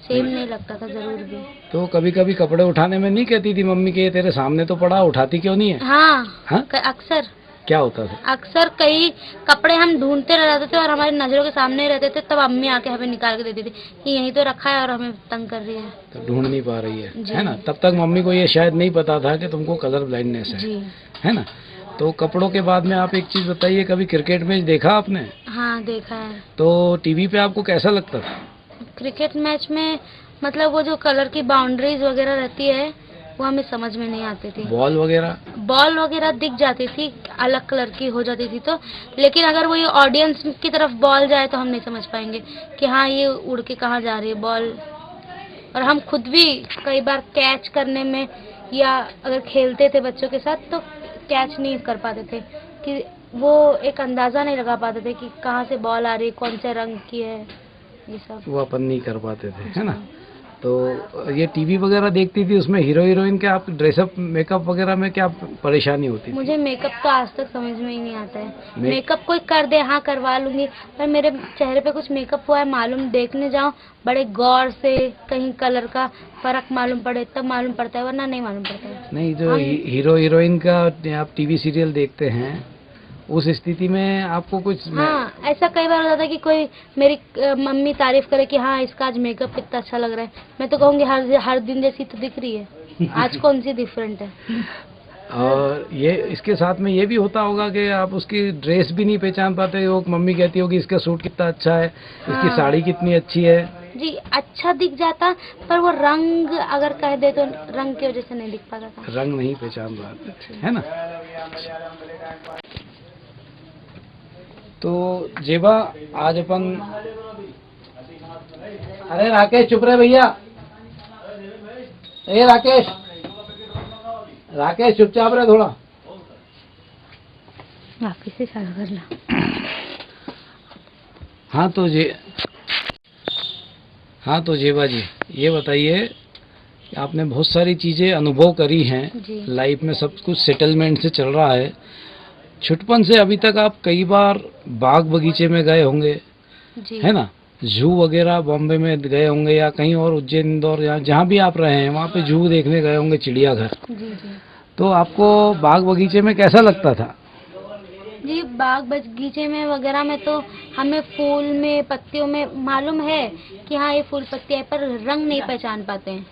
सेम नहीं लगता था जरूर भी। तो कभी कभी कपड़े उठाने में नहीं कहती थी मम्मी के ये तेरे सामने तो पड़ा, उठाती क्यों नहीं है? हाँ, हाँ? अक्सर क्या होता था? अक्सर कई कपड़े हम ढूंढते रह जाते थे और हमारी नजरों के सामने ही रहते थे, तब अम्मी आके हमें निकाल के देती थी कि यहीं तो रखा है और हमें तंग कर रही है। तो ढूंढ नहीं पा रही जी। है ना? तब तक मम्मी को ये शायद नहीं पता था कि तुमको कलर ब्लाइंडनेस जी। है ना? तो कपड़ों के बाद में आप एक चीज बताइए, कभी क्रिकेट मैच देखा आपने? हाँ, देखा है। तो टीवी पे आपको कैसा लगता था? क्रिकेट मैच में मतलब वो जो कलर की बाउंड्रीज वगैरह रहती है वो हमें समझ में नहीं आती थी। बॉल वगैरह दिख जाती थी, अलग कलर की हो जाती थी तो, लेकिन अगर वो ये ऑडियंस की तरफ बॉल जाए तो हम नहीं समझ पाएंगे कि हाँ ये उड़ के कहाँ जा रही है बॉल। और हम खुद भी कई बार कैच करने में या अगर खेलते थे बच्चों के साथ तो कैच नहीं कर पाते थे, कि वो एक अंदाजा नहीं लगा पाते थे कि कहाँ से बॉल आ रही है, कौन से रंग की है, ये सब वो अपन नहीं कर पाते थे, है ना? तो ये टीवी वगैरह देखती थी, उसमें हीरो हीरोइन के आप ड्रेसअप मेकअप वगैरह में क्या परेशानी होती थी? मुझे मेकअप तो आज तक समझ में ही नहीं आता है। मेकअप कोई कर दे हाँ करवा लूंगी, पर मेरे चेहरे पे कुछ मेकअप हुआ है मालूम देखने जाऊं बड़े गौर से, कहीं कलर का फर्क मालूम पड़े तब मालूम पड़ता है, वरना नहीं मालूम पड़ता है। नहीं, जो हीरो हीरोइन का आप टीवी सीरियल देखते हैं उस स्थिति में आपको कुछ? हाँ, ऐसा कई बार होता था कि कोई मेरी मम्मी तारीफ करे कि हाँ इसका आज मेकअप कितना अच्छा लग रहा है, मैं तो कहूँगी हर दिन जैसी तो दिख रही है, आज कौन सी डिफरेंट है। और ये इसके साथ में ये भी होता होगा कि आप उसकी ड्रेस भी नहीं पहचान पाते हो, मम्मी कहती होगी इसका सूट कितना अच्छा है, इसकी हाँ। साड़ी कितनी अच्छी है। जी, अच्छा दिख जाता, पर वो रंग अगर कह दे तो रंग की वजह से नहीं दिख पाता था, रंग नहीं पहचान पाते, है ना? तो जेबा आज अपन, अरे राकेश चुप रहे भैया, ए राकेश चुपचाप रहे थोड़ा। वापिस से चालू करना। हाँ तो जेबा जी ये बताइए, आपने बहुत सारी चीजें अनुभव करी हैं लाइफ में, सब कुछ सेटलमेंट से चल रहा है। छुटपन से अभी तक आप कई बार बाग बगीचे में गए होंगे, है ना? जू वगैरह बॉम्बे में गए होंगे या कहीं और, उज्जैन, इंदौर, जहाँ भी आप रहे हैं वहाँ पे जू देखने गए होंगे, चिड़ियाघर। तो आपको बाग बगीचे में कैसा लगता था? जी, बाग बगीचे में वगैरह में तो हमें फूल में पत्तियों में मालूम है कि हाँ ये फूल पत्ती है, पर रंग नहीं पहचान पाते हैं।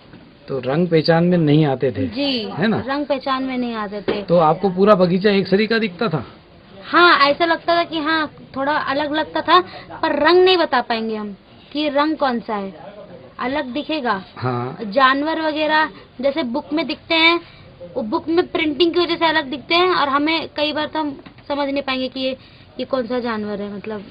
तो रंग पहचान में नहीं आते थे जी, है ना? रंग पहचान में नहीं आते थे। तो आपको पूरा बगीचा एक सरी का दिखता था? हाँ, ऐसा लगता था कि हाँ थोड़ा अलग लगता था, पर रंग नहीं बता पाएंगे हम कि रंग कौन सा है, अलग दिखेगा। हाँ। जानवर वगैरह जैसे बुक में दिखते हैं, वो बुक में प्रिंटिंग की वजह से अलग दिखते हैं, और हमें कई बार तो हम समझ नहीं पाएंगे कि ये कौन सा जानवर है, मतलब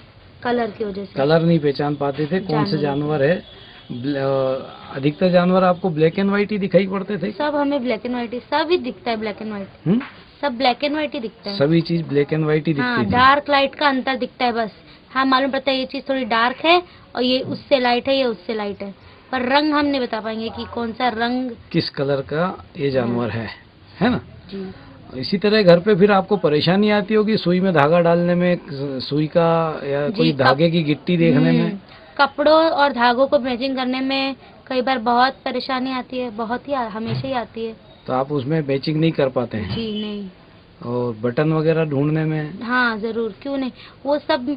कलर की वजह से कलर नहीं पहचान पाते थे कौन से जानवर है। अधिकतर जानवर आपको ब्लैक एंड व्हाइट ही दिखाई पड़ते थे? सब हमें ब्लैक एंड व्हाइट ही, सब ही दिखता है ब्लैक एंड व्हाइट। सब ब्लैक एंड व्हाइट ही दिखता है, सभी चीज ब्लैक एंड व्हाइट ही दिखती है। डार्क लाइट का अंतर दिखता है बस। हाँ, मालूम पड़ता है ये चीज थोड़ी डार्क है और ये उससे लाइट है, ये उससे लाइट है, पर रंग हम नहीं बता पाएंगे कि कौन सा रंग, किस कलर का ये जानवर है ना? जी। इसी तरह घर पे फिर आपको परेशानी आती होगी सुई में धागा डालने में, सुई का या कोई धागे की गिट्टी देखने में, कपड़ों और धागों को मैचिंग करने में कई बार बहुत परेशानी आती है, बहुत ही हमेशा ही आती है। तो आप उसमें मैचिंग नहीं कर पाते हैं? जी नहीं। और बटन वगैरह ढूंढने में? हाँ जरूर, क्यों नहीं, वो सब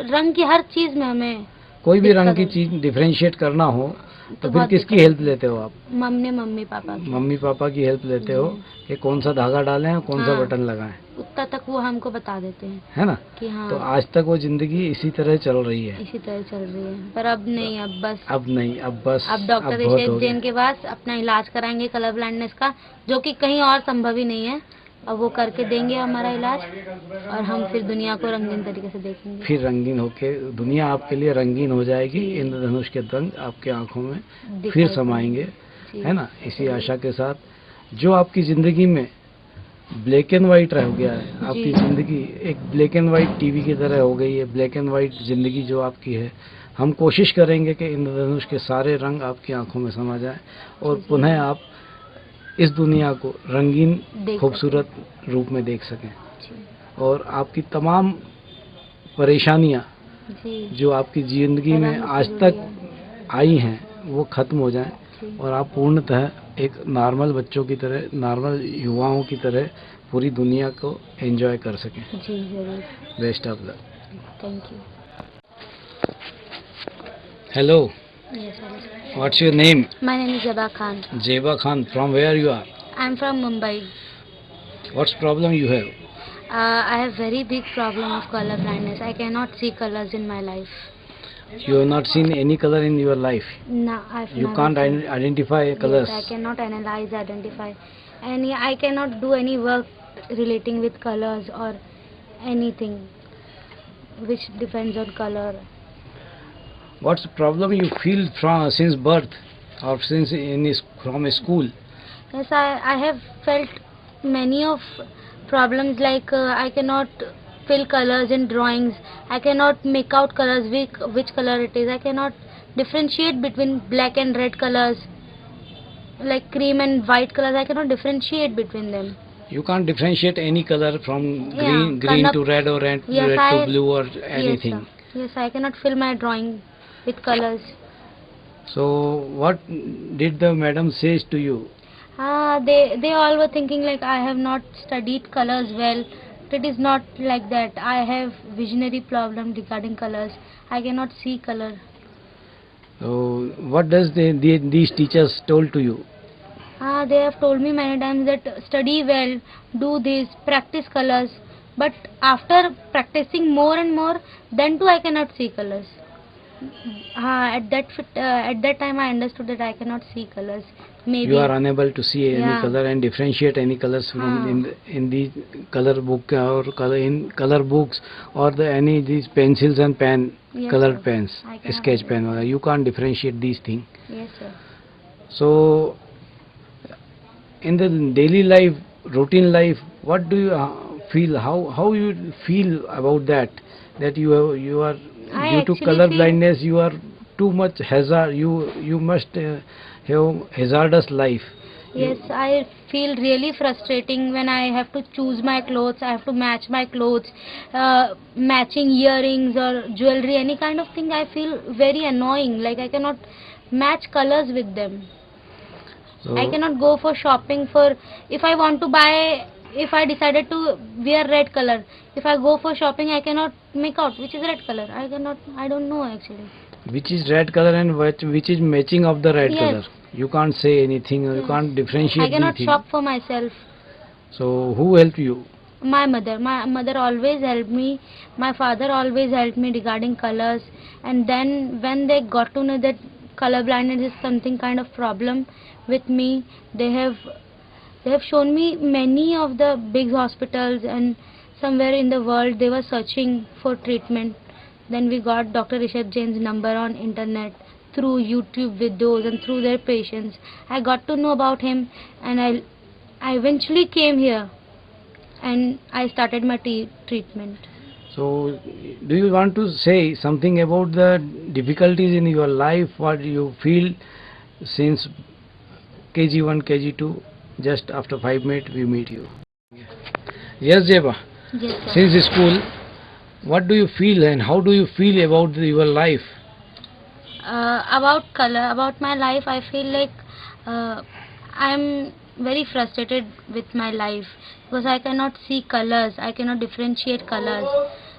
रंग की हर चीज में हमें कोई भी रंग की चीज डिफरेंशिएट करना हो तो फिर किसकी हेल्प लेते हो आप? मम्मी पापा की हेल्प लेते हो कि कौन सा धागा डालें और कौन सा बटन लगाएं। उतना तक वो हमको बता देते हैं, है ना? कि हाँ। तो आज तक वो जिंदगी इसी तरह चल रही है? इसी तरह चल रही है, पर अब नहीं, अब बस अब डॉक्टर ऋषेश जैन के पास अपना इलाज कराएंगे कलर ब्लाइंडनेस का, जो कि कहीं और संभव ही नहीं है। अब वो करके देंगे हमारा इलाज, और हम फिर दुनिया को रंगीन तरीके से देखेंगे। फिर रंगीन होके दुनिया आपके लिए रंगीन हो जाएगी, इंद्रधनुष के रंग आपके आंखों में फिर समाएंगे, है ना? इसी आशा के साथ जो आपकी जिंदगी में ब्लैक एंड व्हाइट रह गया है, आपकी जिंदगी एक ब्लैक एंड व्हाइट टीवी की तरह हो गई है, ब्लैक एंड व्हाइट जिंदगी जो आपकी है, हम कोशिश करेंगे कि इंद्रधनुष के सारे रंग आपकी आंखों में समा जाए और पुनः आप इस दुनिया को रंगीन खूबसूरत रूप में देख सकें, और आपकी तमाम परेशानियां जो आपकी जिंदगी में आज तक आई हैं वो खत्म हो जाएं और आप पूर्णतः एक नॉर्मल बच्चों की तरह, नॉर्मल युवाओं की तरह पूरी दुनिया को एंजॉय कर सकें। जी जरूर। Best of luck. Thank you. Hello, Yes, sir. What's your name? My name is Zeba Khan. Jeba Khan, from where you are? I'm from Mumbai. What's problem you have? I have very big problem of color blindness. I cannot see colors in my life. You have not seen any color in your life. No, I've You never can't seen. identify colors. Yes, I cannot analyze, identify, and I cannot do any work relating with colors or anything which depends on color. What's the problem you feel from since birth or since from school? Yes, I have felt many of problems like I cannot fill colors in drawings. I cannot make out colors, which color it is. I cannot differentiate between black and red colors, like cream and white colors. I cannot differentiate between them. You can't differentiate any color from green cannot- to red or red, Yes, red to I- blue or Yes, anything. sir. Yes, I cannot fill my drawing with colors. So what did the madam says to you? They all were thinking like I have not studied colors well. It is not like that. I have visionary problem regarding colors. I cannot see color. So what does these teachers told to you? They have told me many times that study well, do this, practice colors. But after practicing more and more, then too I cannot see colors. At that time I understood that I cannot see colors. Maybe You are unable to see any Yeah. color and differentiate any colors from in the color book or color books or any these pencils and pen, Yes, colored sir. pens, I cannot sketch do pen. You can't differentiate these things. Yes, sir. So in the daily life, routine life, what do you feel? How you feel about that? That you are I due to actually color feel- blindness, you are too much hazard. You must have hazardous life. Yes, I feel really frustrating when I have to choose my clothes. I have to match my clothes, matching earrings or jewelry, any kind of thing. I feel very annoying. Like I cannot match colors with them. So I cannot go for shopping for, if I want to buy, if I decided to wear red color, if I go for shopping I cannot make out which is red color. I don't know actually. which is red color and which is matching of the red Yes. color. You can't say anything. You Yes. can't differentiate. I cannot anything. shop for myself. So who helped you? My mother always helped me. My father always helped me regarding colors. And then when they got to know that color blindness is something kind of problem with me, they have shown me many of the big hospitals, and somewhere in the world they were searching for treatment. Then we got Dr. Rishabh Jain's number on internet, through YouTube videos and through their patients. I got to know about him, and I eventually came here and I started my treatment. So do you want to say something about the difficulties in your life? What you feel since KG1, KG2? Just after 5 minutes we meet you. Yes, Jeba. Yes, sir. Since school, what do you feel and how do you feel about your life? About color, about my life, I feel like I'm very frustrated with my life because I cannot see colors, I cannot differentiate colors,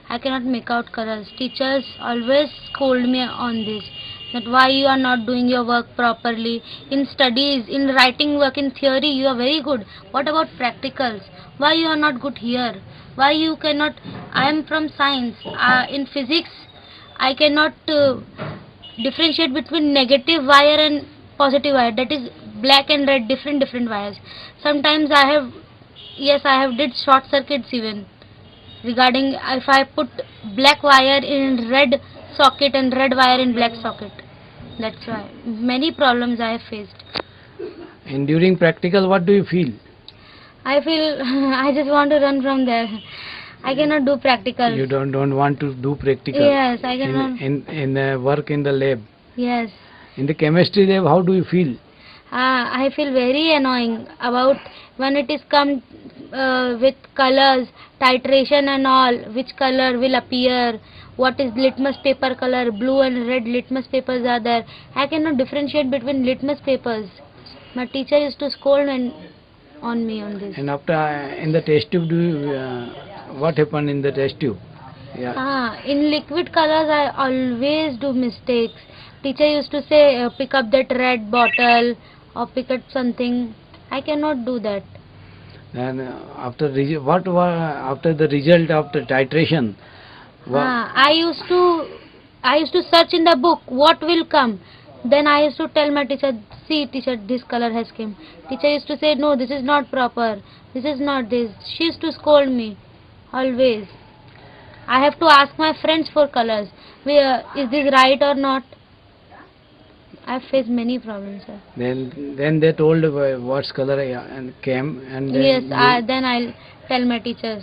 I cannot make out colors. Teachers always scold me on this, that why you are not doing your work properly. In studies, in writing work, in theory you are very good. What about practicals? Why you are not good here? Why you cannot? I am from science. In physics I cannot differentiate between negative wire and positive wire, that is black and red, different wires. Sometimes I have did short circuits even regarding if I put black wire in red socket and red wire in black socket. That's why many problems I have faced. And during practical, what do you feel? I feel I just want to run from there. I cannot do practical. You don't want to do practical. Yes, I cannot. In work in the lab. Yes. In the chemistry lab, how do you feel? I feel very annoying about when it is come with colors, titration and all, which color will appear, what is litmus paper color, blue and red litmus papers are there. I cannot differentiate between litmus papers. My teacher used to scold on me on this. And after in the test tube, do you, what happened in the test tube? Yeah. In liquid colors, I always do mistakes. Teacher used to say, pick up that red bottle or pick up something. I cannot do that. And after after the result after titration, I used to search in the book what will come. Then I used to tell my teacher, see teacher, this color has come. Teacher used to say, no, this is not proper. This is not this. She used to scold me always. I have to ask my friends for colors. Is this right or not? I faced many problems, sir. Then they told what's color and came and then yes, then I'll tell my teachers.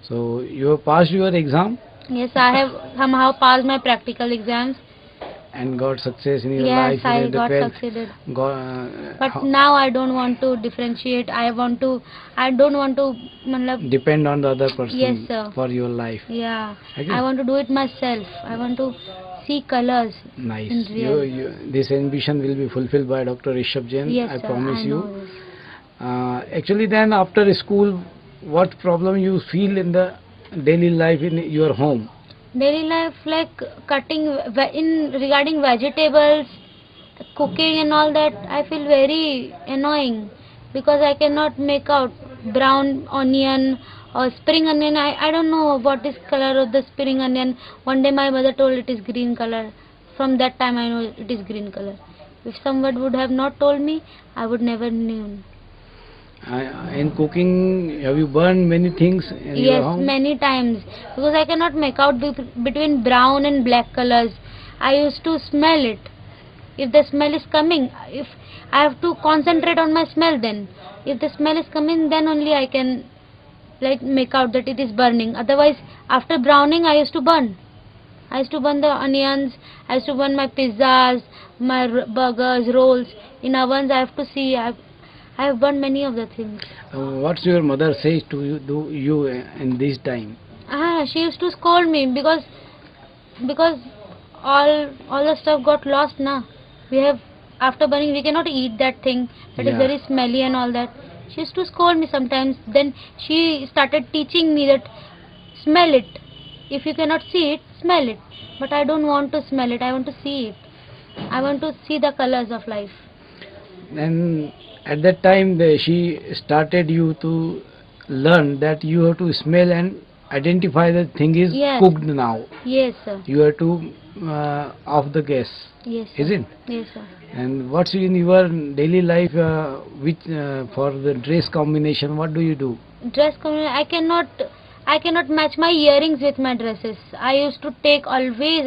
So you have passed your exam Yes, I have somehow passed my practical exams. and got success in your Yes, life. I and got well, succeeded. But Now I don't want to differentiate. I don't want to, matlab, depend on the other person Yes, sir. for your life. yeah. Okay. I want to do it myself. I want to see colors. Nice. In real. This ambition will be fulfilled by Dr. Rishabh Jain. Yes, I sir, promise I you. know this. Actually, then after school, what problem you feel in the daily life in your home? Daily life, like cutting regarding vegetables, cooking and all that, I feel very annoying because I cannot make out brown onion or spring onion. I don't know what is color of the spring onion. One day my mother told it is green color. From that time I know it is green color. If someone would have not told me, I would never known. In cooking, have you burned many things in your Yes, home? many times, because I cannot make out between brown and black colors. I used to smell it. If the smell is coming, if I have to concentrate on my smell, then if the smell is coming, then only I can like make out that it is burning. Otherwise, after browning, I used to burn. I used to burn the onions. I used to burn my pizzas, my burgers, rolls. In ovens, I have to see. I have burned many of the things. What's your mother says to you, do you in this time? She used to scold me because all the stuff got lost now. We have, after burning, we cannot eat that thing. That is Yeah. very smelly and all that. She used to scold me sometimes. Then she started teaching me that smell it. If you cannot see it, smell it. But I don't want to smell it. I want to see it. I want to see the colors of life. And at that time, she started you to learn that you have to smell and identify the thing is Yes. cooked now. Yes, sir. You have to off the gas, Yes, sir. is it? Yes, sir. And what's in your daily life, which for the dress combination, what do you do? Dress combination, I cannot match my earrings with my dresses. I used to take always,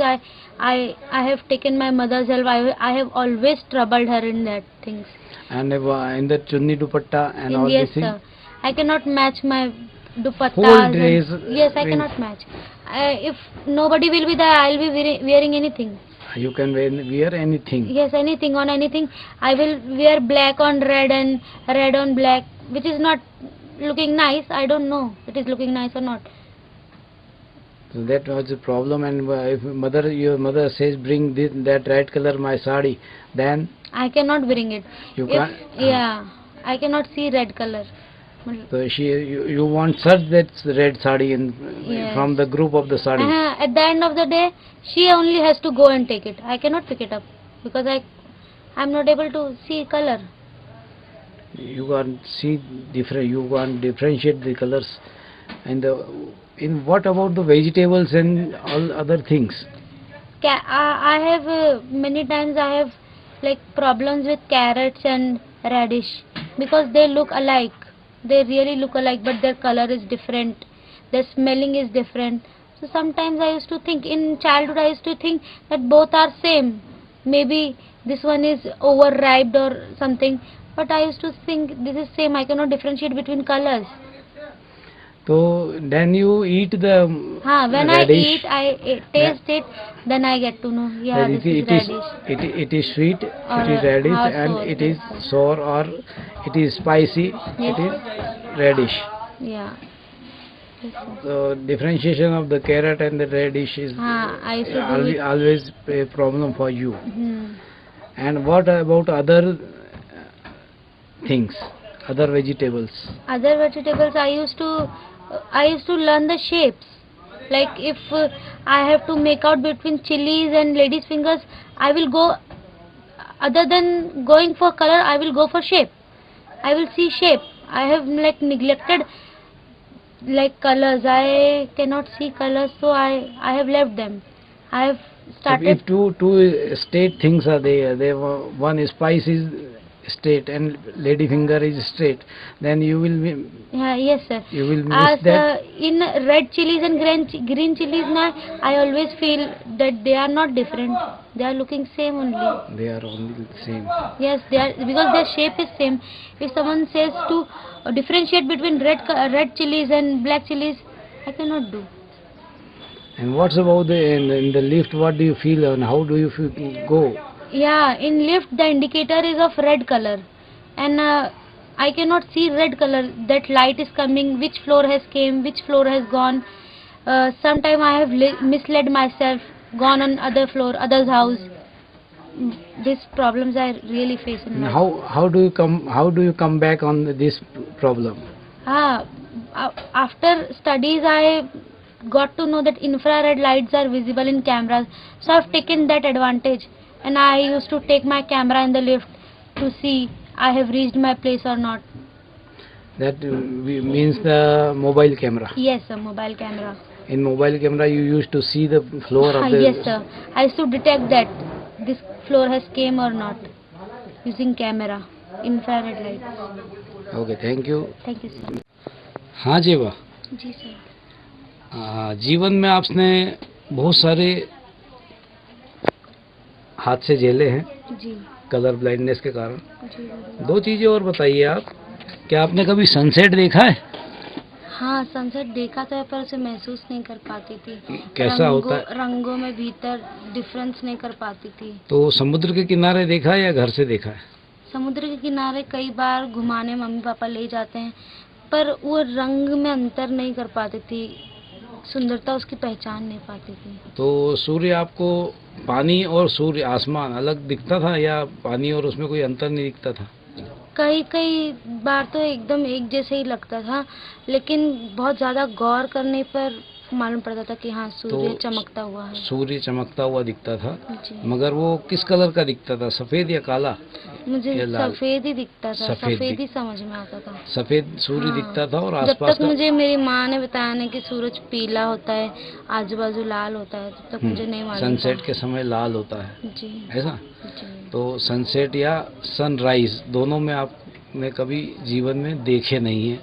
I have taken my mother's help. I have always troubled her in that things. And in the chunni dupatta and all Yes, these things. sir. I cannot match my dupattas. Whole dress, Yes, I cannot match. If nobody will be there, I'll be wearing anything. You can wear anything. Yes, anything on anything. I will wear black on red and red on black, which is not looking nice. I don't know it is looking nice or not. So that was the problem. And if your mother says bring that red color my sari, then I cannot bring it. you If- can't. Yeah, I cannot see red color. So you want search that red sari Yes. from the group of the sari. At the end of the day, she only has to go and take it. I cannot pick it up because I'm not able to see color. You can see different. You can differentiate the colors. And in what about the vegetables and all other things? I have many times I have like problems with carrots and radish because they look alike. They really look alike, but their color is different. Their smelling is different. So sometimes I used to think, in childhood I used to think that both are same. Maybe this one is overripe or something. But I used to think this is same. I cannot differentiate between colors. So then you eat the When radish. I taste it, then I get to know. Yeah, that this is radish. it is sweet, Or it is radish, or and sour, it is yes, sour or it is spicy, Yes. it is radish. Yeah. Yes, sir. So differentiation of the carrot and the radish is हाँ, I used to do it. always a problem for you. Hmm. And what about other things, other vegetables? Other vegetables I used to learn the shapes. Like if I have to make out between chilies and ladies fingers, I will go, other than going for color, I will go for shape. I will see shape. I have like neglected like colors. I cannot see colors, so I have left them. I have So started. if two straight things are there, one spice is straight and lady finger is straight, then you will Yeah, yes, sir. you will miss As that. in red chilies and green chilies, now I always feel that they are not different. They are looking same only. They are only the same. Yes, they are, because their shape is same. If someone says to differentiate between red chilies and black chilies, I cannot do. And what's about in the lift? What do you feel and how do you feel, go? Yeah, in lift the indicator is of red color, and I cannot see red color. That light is coming. Which floor has came? Which floor has gone? Sometime I have misled myself, gone on other floor, other's house. These problems I really face in And life. how do you come back on this problem? Ah, after studies, I got to know that infrared lights are visible in cameras. So I've taken that advantage, and I used to take my camera in the lift to see I have reached my place or not. That means the mobile camera. Yes, sir, mobile camera. In mobile camera, you used to see the floor of the. Yes, sir. I used to detect that this floor has came or not using camera, infrared lights. Okay, thank you. Thank you, sir. हाँ जीवा, जी सर. जीवन में आपने बहुत सारे हादसे झेले हैं जी कलर ब्लाइंडनेस के कारण. जी. दो चीजें और बताइए आप. क्या आपने कभी सनसेट देखा है? हाँ, सनसेट देखा था पर उसे महसूस नहीं कर पाती थी. कैसा होता है? रंगों में भीतर डिफरेंस नहीं कर पाती थी. तो समुद्र के किनारे देखा है या घर से देखा है? समुद्र के किनारे कई बार घुमाने मम्मी पापा ले जाते हैं, पर वो रंग में अंतर नहीं कर पाती थी, सुंदरता उसकी पहचान नहीं पाती थी. तो सूर्य आपको पानी और सूर्य आसमान अलग दिखता था या पानी और उसमें कोई अंतर नहीं दिखता था? कई बार तो एकदम एक जैसे ही लगता था, लेकिन बहुत ज़्यादा गौर करने पर मालूम पड़ता था कि हाँ, सूर्य तो चमकता हुआ है. सूर्य चमकता हुआ दिखता था, जी. मगर वो किस कलर का दिखता था, सफेद या काला? मुझे या लाल? सफेद ही दिखता था. सफेद सफेद ही समझ में आता था. सफेद सूर्य हाँ. दिखता था और जब आसपास तक का मुझे मेरी माँ ने बताया नहीं कि सूरज पीला होता है, आजू बाजू लाल होता है, तब तक मुझे नहीं मालूम सनसेट था. के समय लाल होता है, जी ऐसा? जी. तो सनसेट या सनराइज दोनों में आपने कभी जीवन में देखे नहीं है,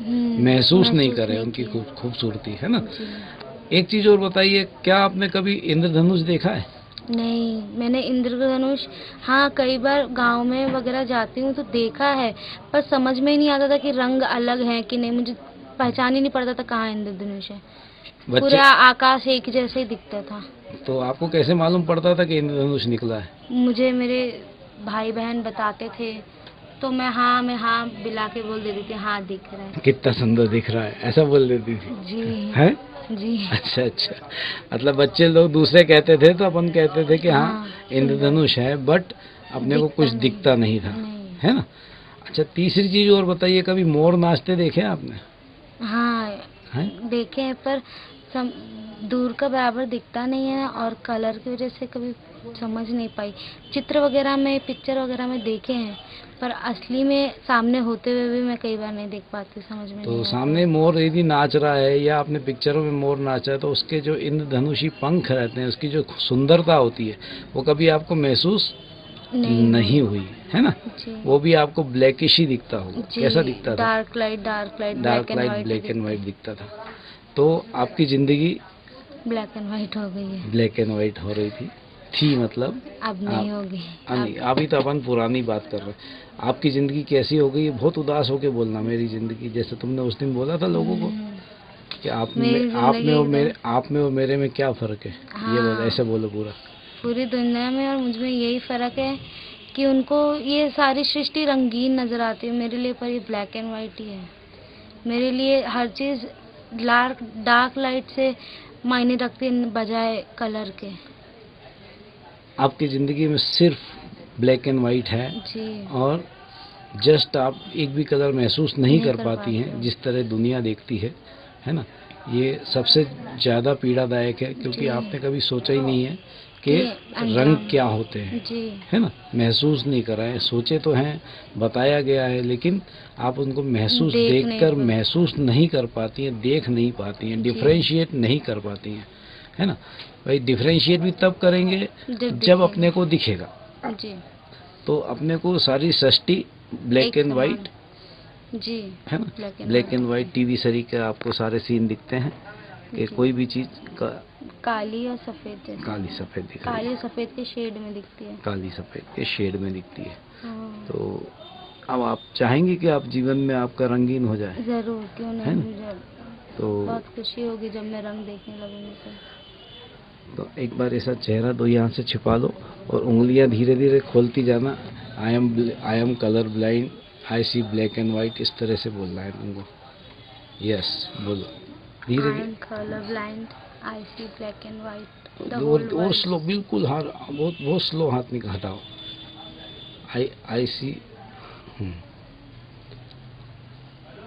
महसूस नहीं करे उनकी किया. खूबसूरती, है ना? जी. एक चीज और बताइए, क्या आपने कभी इंद्रधनुष देखा है? नहीं, मैंने इंद्रधनुष हाँ कई बार गांव में वगैरह जाती हूँ तो देखा है, पर समझ में ही नहीं आता था कि रंग अलग है कि नहीं. मुझे पहचान ही नहीं पड़ता था कहाँ इंद्रधनुष है. बच्चे पूरा आकाश एक जैसे ही दिखता था. तो आपको कैसे मालूम पड़ता था कि इंद्रधनुष निकला है? मुझे मेरे भाई बहन बताते थे, तो मैं हाँ बिला के बोल देती थी हाँ दिख रहा है. कितना सुंदर दिख रहा है, ऐसा बोल देती थी? जी है? जी. अच्छा अच्छा, मतलब बच्चे लोग दूसरे कहते थे तो अपन कहते थे कि हाँ हाँ, इंद्रधनुष है, बट अपने को कुछ दिखता नहीं था, नहीं. है ना? अच्छा, तीसरी चीज और बताइए, कभी मोर नाचते देखे आपने? हाँ हैं? देखे हैं, पर दूर का बराबर दिखता नहीं है और कलर की वजह से कभी समझ नहीं पाई. चित्र वगैरह में, पिक्चर वगैरह में देखे हैं, पर असली में सामने होते हुए भी मैं कई बार नहीं देख पाती, समझ में तो नहीं आता. सामने मोर यदि नाच रहा है या आपने पिक्चरों में मोर नाचा है, तो उसके जो इंद्रधनुषी पंख रहते हैं, उसकी जो सुंदरता होती है, वो कभी आपको महसूस नहीं हुई, है ना? जी. वो भी आपको ब्लैकिश ही दिखता होगा. जी, कैसा दिखता था? Dark light black and white दिखता था. तो आपकी जिंदगी ब्लैक एंड व्हाइट हो गई है. ब्लैक एंड व्हाइट हो रही थी मतलब अब नहीं होगी. अभी तो अपन पुरानी बात कर रहे हैं. आपकी जिंदगी कैसी हो गई? बहुत उदास होके बोलना, मेरी जिंदगी, जैसे तुमने उस दिन बोला था लोगों को कि आप में और मेरे में क्या फर्क है. हाँ. ये बोलो, ऐसे बोलो पूरा. पूरी दुनिया में और मुझ में यही फर्क है कि उनको ये सारी सृष्टि रंगीन नजर आती है, मेरे लिए पर ये ब्लैक एंड व्हाइट ही है. मेरे लिए हर चीज डार्क लाइट से मायने रखते हैं बजाय कलर के। आपकी ज़िंदगी में सिर्फ ब्लैक एंड वाइट है जी और जस्ट आप एक भी कलर महसूस नहीं कर पाती पाते हैं हो। जिस तरह दुनिया देखती है ना। ये सबसे ज़्यादा पीड़ादायक है क्योंकि जी। आपने कभी सोचा ही नहीं है कि कि रंग अंजाम। क्या होते हैं, जी है ना। महसूस नहीं कर रहे हैं, सोचे तो हैं, बताया गया है, लेकिन आप उनको महसूस देख नहीं देखकर पाते। महसूस नहीं कर पाती हैं, देख नहीं पाती हैं, जी। डिफरेंशिएट नहीं कर पाती हैं, है ना। भाई डिफरेंशिएट भी तब करेंगे जब जब दिखेगा। अपने को दिखेगा। जी तो अपने को सारी सृष्टि ब्लैक एक एंड समान। वाइट, जी है ना। Black black and white TV सरी के आपको सारे सीन दिखते हैं कि जी। कोई भी चीज़ का काली और सफेद जैसे। काली सफ़ेद दिख रही काली है, और सफेद के शेड में दिखती है। काली सफ़ेद के शेड में दिखती है। हाँ। तो अब आप चाहेंगे कि आप जीवन में आपका रंगीन हो जाए, जरूर, क्यों है नहीं, ना? मुझे तो बहुत खुशी होगी जब मैं रंग देखने लगूंगी तो। एक बार ऐसा चेहरा दो यहाँ से छिपा लो और उंगलियां धीरे धीरे खोलती जाना। I am colour blind, I see black and white, इस तरह से बोलना है तुमको। यस बोलो धीरे आई धीरे am colour blind, I see black and white, the और होल स्लो, बिल्कुल हाथ बहुत स्लो हाथ निकाल हटाओ। I see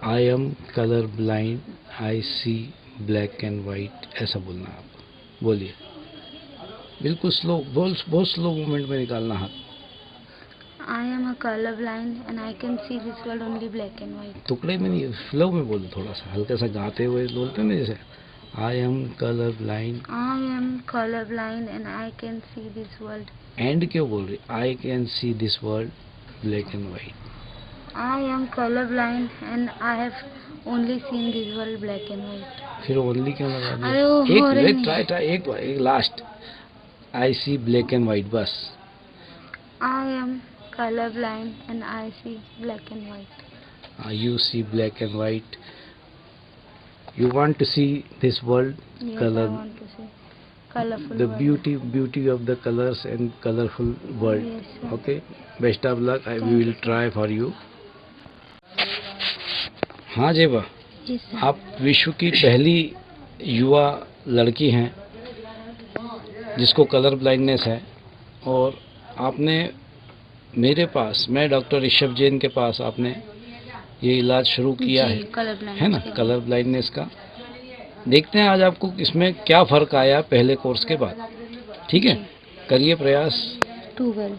I am colour blind, I see black and white, ऐसा बोलना है आप। बोलिए बिल्कुल स्लो, बहुत स्लो मूवमेंट में निकालना हाथ। I am a color blind and I can see this world only black and white. टुकड़े में नहीं, फ्लो में बोलो, थोड़ा सा हल्का सा गाते हुए बोलते हैं ना, जैसे आई am colour blind. I am color blind and I can see this world. And क्यों बोल रही? I can see this world black and white. I am color blind and I have only seen this world black and white. फिर ओनली क्यों लगा अरे वो दिया? हो रही एक नहीं। ट्राई एक बार, एक last. I see black and white, बस। I am color blind and I see black and white. You see black and white. You want to see this world Yes, color, I want to see colorful the world. beauty of the colors and colorful world. Yes, sir. Okay, best of luck. We Thank will you, sir. try for you. हाँ जेबा, जी सर। आप विश्व की पहली युवा लड़की हैं जिसको कलर ब्लाइंडनेस है, और आपने मेरे पास, मैं डॉक्टर ऋषभ जैन के पास आपने ये इलाज शुरू किया जी, है, color blindness है ना, के लिए। कलर ब्लाइंडनेस का। देखते हैं आज आपको इसमें क्या फ़र्क आया पहले कोर्स के बाद। ठीक है, जी। करिए प्रयास। 12